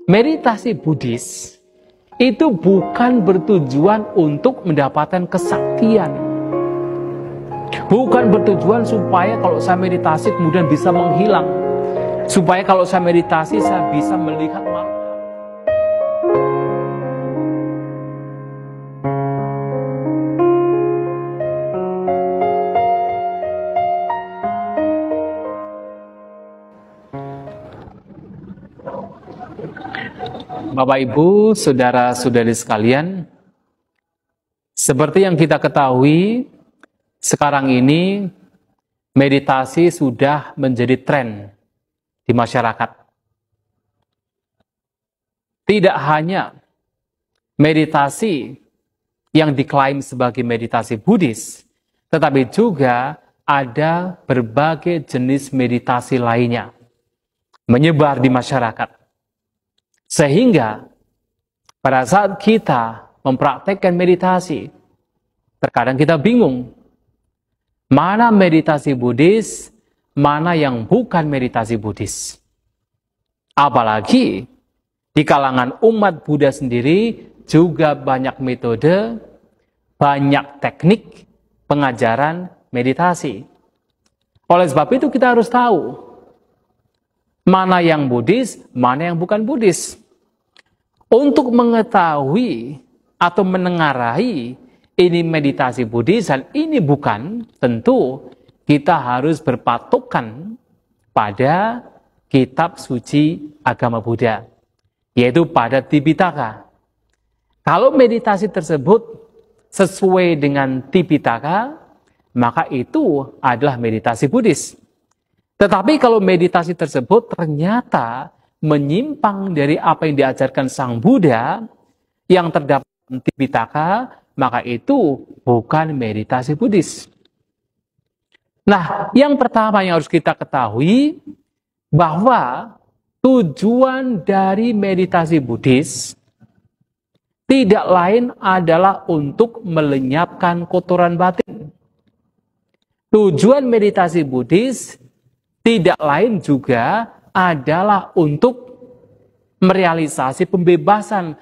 meditasi Buddhis itu bukan bertujuan untuk mendapatkan kesaktian. Bukan bertujuan supaya kalau saya meditasi kemudian bisa menghilang. Supaya kalau saya meditasi saya bisa melihat makhluk. Bapak Ibu, saudara-saudari sekalian, seperti yang kita ketahui, sekarang ini meditasi sudah menjadi tren di masyarakat. Tidak hanya meditasi yang diklaim sebagai meditasi Buddhis, tetapi juga ada berbagai jenis meditasi lainnya menyebar di masyarakat. Sehingga pada saat kita mempraktekkan meditasi, terkadang kita bingung, mana meditasi Buddhis, mana yang bukan meditasi Buddhis. Apalagi di kalangan umat Buddha sendiri juga banyak metode, banyak teknik pengajaran meditasi. Oleh sebab itu kita harus tahu mana yang Buddhis, mana yang bukan Buddhis. Untuk mengetahui atau menengarai ini meditasi Buddhis dan ini bukan, tentu kita harus berpatokan pada kitab suci agama Buddha, yaitu pada Tipitaka. Kalau meditasi tersebut sesuai dengan Tipitaka, maka itu adalah meditasi Buddhis. Tetapi kalau meditasi tersebut ternyata menyimpang dari apa yang diajarkan Sang Buddha yang terdapat di Tipitaka, maka itu bukan meditasi Buddhis. Nah, yang pertama yang harus kita ketahui bahwa tujuan dari meditasi Buddhis tidak lain adalah untuk melenyapkan kotoran batin. Tujuan meditasi Buddhis tidak lain juga adalah untuk merealisasi pembebasan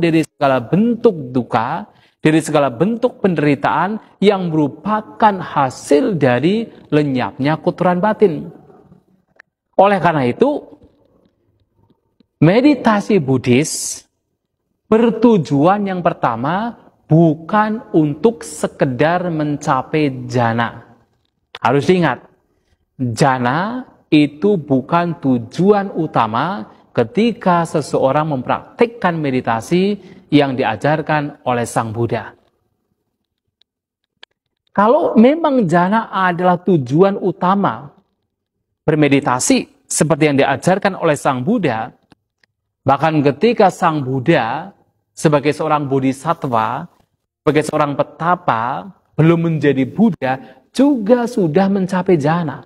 dari segala bentuk duka, dari segala bentuk penderitaan yang merupakan hasil dari lenyapnya kotoran batin. Oleh karena itu, meditasi Buddhis bertujuan yang pertama bukan untuk sekedar mencapai jhana. Harus diingat, jhana itu bukan tujuan utama ketika seseorang mempraktikkan meditasi yang diajarkan oleh Sang Buddha. Kalau memang jhana adalah tujuan utama bermeditasi seperti yang diajarkan oleh Sang Buddha, bahkan ketika Sang Buddha sebagai seorang bodhisattva, sebagai seorang petapa, belum menjadi Buddha, juga sudah mencapai jhana.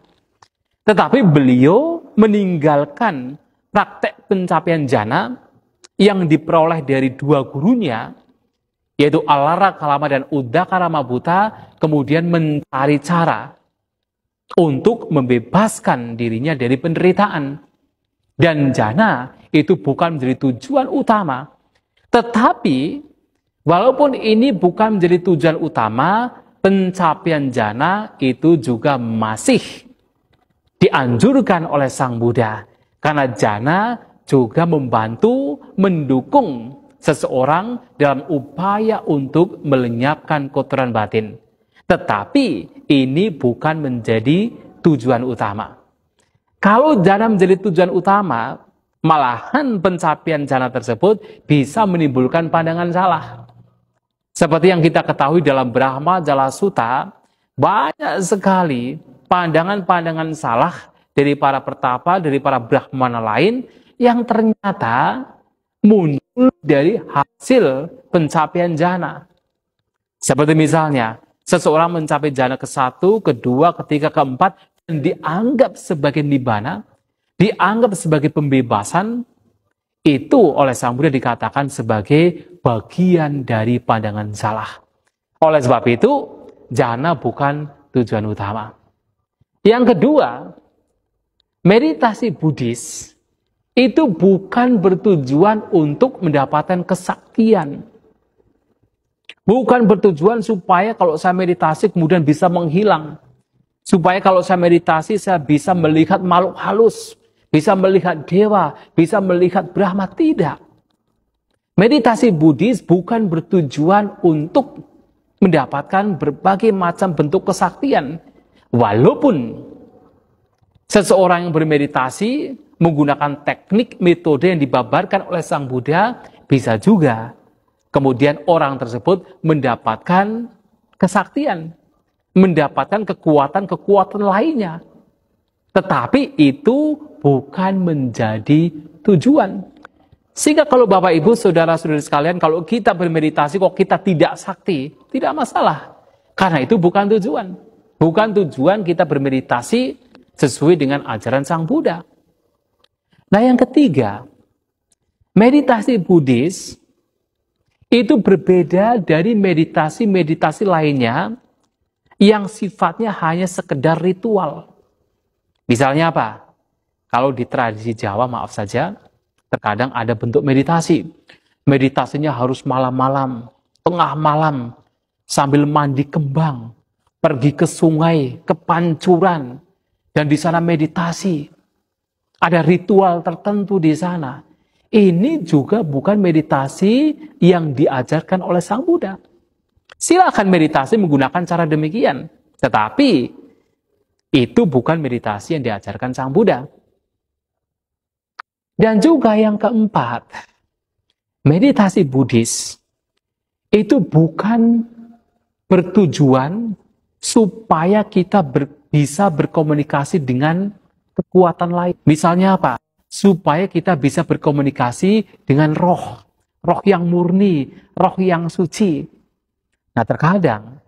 Tetapi beliau meninggalkan praktek pencapaian jhana yang diperoleh dari dua gurunya, yaitu Alara Kalama dan Udakarama Buddha, kemudian mencari cara untuk membebaskan dirinya dari penderitaan. Dan jhana itu bukan menjadi tujuan utama. Tetapi, walaupun ini bukan menjadi tujuan utama, pencapaian jhana itu juga masih dianjurkan oleh Sang Buddha. Karena jhana juga membantu, mendukung seseorang dalam upaya untuk melenyapkan kotoran batin. Tetapi ini bukan menjadi tujuan utama. Kalau jhana menjadi tujuan utama, malahan pencapaian jhana tersebut bisa menimbulkan pandangan salah. Seperti yang kita ketahui dalam Brahma Jala Sutta, banyak sekali pandangan-pandangan salah dari para pertapa, dari para brahmana lain yang ternyata muncul dari hasil pencapaian jhana. Seperti misalnya, seseorang mencapai jhana ke-1, ke-2, ke-3, ke-4 dan dianggap sebagai nibbana, dianggap sebagai pembebasan, itu oleh Sang Buddha dikatakan sebagai bagian dari pandangan salah. Oleh sebab itu, jhana bukan tujuan utama. Yang kedua, meditasi Buddhis itu bukan bertujuan untuk mendapatkan kesaktian. Bukan bertujuan supaya kalau saya meditasi kemudian bisa menghilang. Supaya kalau saya meditasi saya bisa melihat makhluk halus, bisa melihat dewa, bisa melihat Brahma. Tidak. Meditasi Buddhis bukan bertujuan untuk mendapatkan berbagai macam bentuk kesaktian. Walaupun seseorang yang bermeditasi menggunakan teknik metode yang dibabarkan oleh Sang Buddha, bisa juga kemudian orang tersebut mendapatkan kesaktian, mendapatkan kekuatan-kekuatan lainnya. Tetapi itu bukan menjadi tujuan. Sehingga kalau Bapak Ibu, saudara-saudari sekalian, kalau kita bermeditasi kok kita tidak sakti, tidak masalah. Karena itu bukan tujuan. Bukan tujuan kita bermeditasi sesuai dengan ajaran Sang Buddha. Nah yang ketiga, meditasi Buddhis itu berbeda dari meditasi-meditasi lainnya yang sifatnya hanya sekedar ritual. Misalnya apa? Kalau di tradisi Jawa, maaf saja, terkadang ada bentuk meditasi. Meditasinya harus malam-malam, tengah malam, sambil mandi kembang, pergi ke sungai, ke pancuran, dan di sana meditasi. Ada ritual tertentu di sana. Ini juga bukan meditasi yang diajarkan oleh Sang Buddha. Silakan meditasi menggunakan cara demikian. Tetapi itu bukan meditasi yang diajarkan Sang Buddha. Dan juga yang keempat, meditasi Buddhis itu bukan bertujuan supaya kita bisa berkomunikasi dengan kekuatan lain. Misalnya apa? Supaya kita bisa berkomunikasi dengan roh yang murni, roh yang suci. Nah terkadang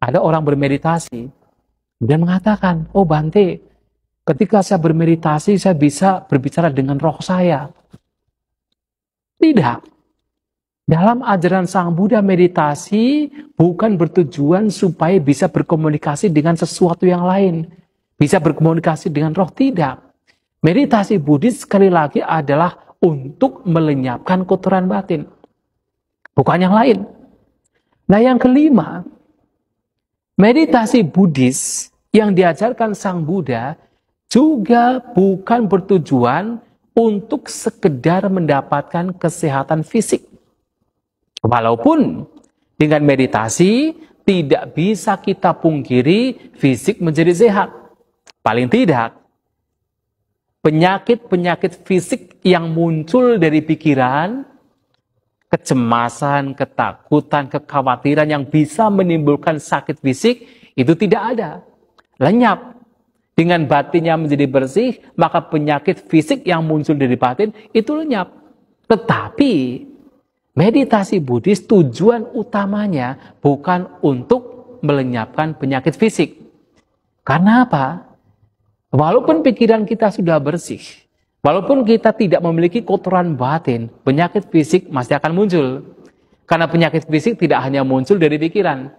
ada orang bermeditasi dan mengatakan, oh Bante, ketika saya bermeditasi saya bisa berbicara dengan roh saya. Tidak. Dalam ajaran Sang Buddha, meditasi bukan bertujuan supaya bisa berkomunikasi dengan sesuatu yang lain. Bisa berkomunikasi dengan roh, tidak. Meditasi Buddhis sekali lagi adalah untuk melenyapkan kotoran batin. Bukan yang lain. Nah yang kelima, meditasi Buddhis yang diajarkan Sang Buddha juga bukan bertujuan untuk sekedar mendapatkan kesehatan fisik. Walaupun dengan meditasi tidak bisa kita pungkiri fisik menjadi sehat. Paling tidak, penyakit-penyakit fisik yang muncul dari pikiran, kecemasan, ketakutan, kekhawatiran yang bisa menimbulkan sakit fisik, itu tidak ada. Lenyap. Dengan batinnya menjadi bersih, maka penyakit fisik yang muncul dari batin itu lenyap. Tetapi meditasi Buddhis tujuan utamanya bukan untuk melenyapkan penyakit fisik. Karena apa? Walaupun pikiran kita sudah bersih, walaupun kita tidak memiliki kotoran batin, penyakit fisik masih akan muncul. Karena penyakit fisik tidak hanya muncul dari pikiran.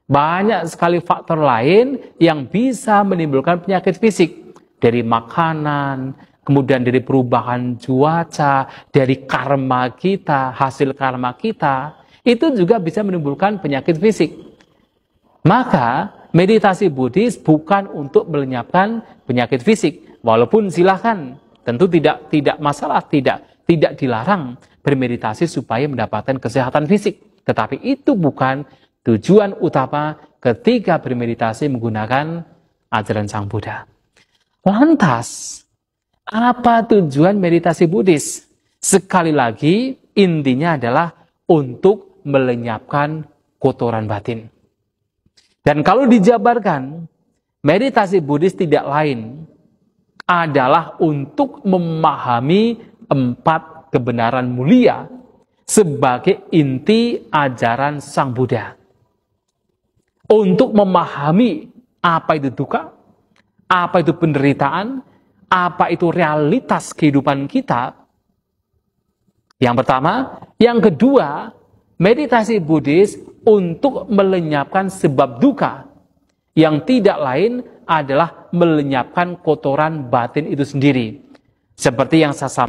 Banyak sekali faktor lain yang bisa menimbulkan penyakit fisik. Dari makanan, kemudian dari perubahan cuaca, dari karma kita, hasil karma kita. Itu juga bisa menimbulkan penyakit fisik. Maka meditasi Buddhis bukan untuk melenyapkan penyakit fisik. Walaupun silakan, tentu tidak masalah, tidak dilarang bermeditasi supaya mendapatkan kesehatan fisik. Tetapi itu bukan tujuan utama ketika bermeditasi menggunakan ajaran Sang Buddha. Lantas, apa tujuan meditasi Buddhis? Sekali lagi, intinya adalah untuk melenyapkan kotoran batin. Dan kalau dijabarkan, meditasi Buddhis tidak lain adalah untuk memahami 4 kebenaran mulia sebagai inti ajaran Sang Buddha. Untuk memahami apa itu duka, apa itu penderitaan, apa itu realitas kehidupan kita. Yang pertama. Yang kedua, meditasi Buddhis untuk melenyapkan sebab duka. Yang tidak lain adalah melenyapkan kotoran batin itu sendiri. Seperti yang saya sampaikan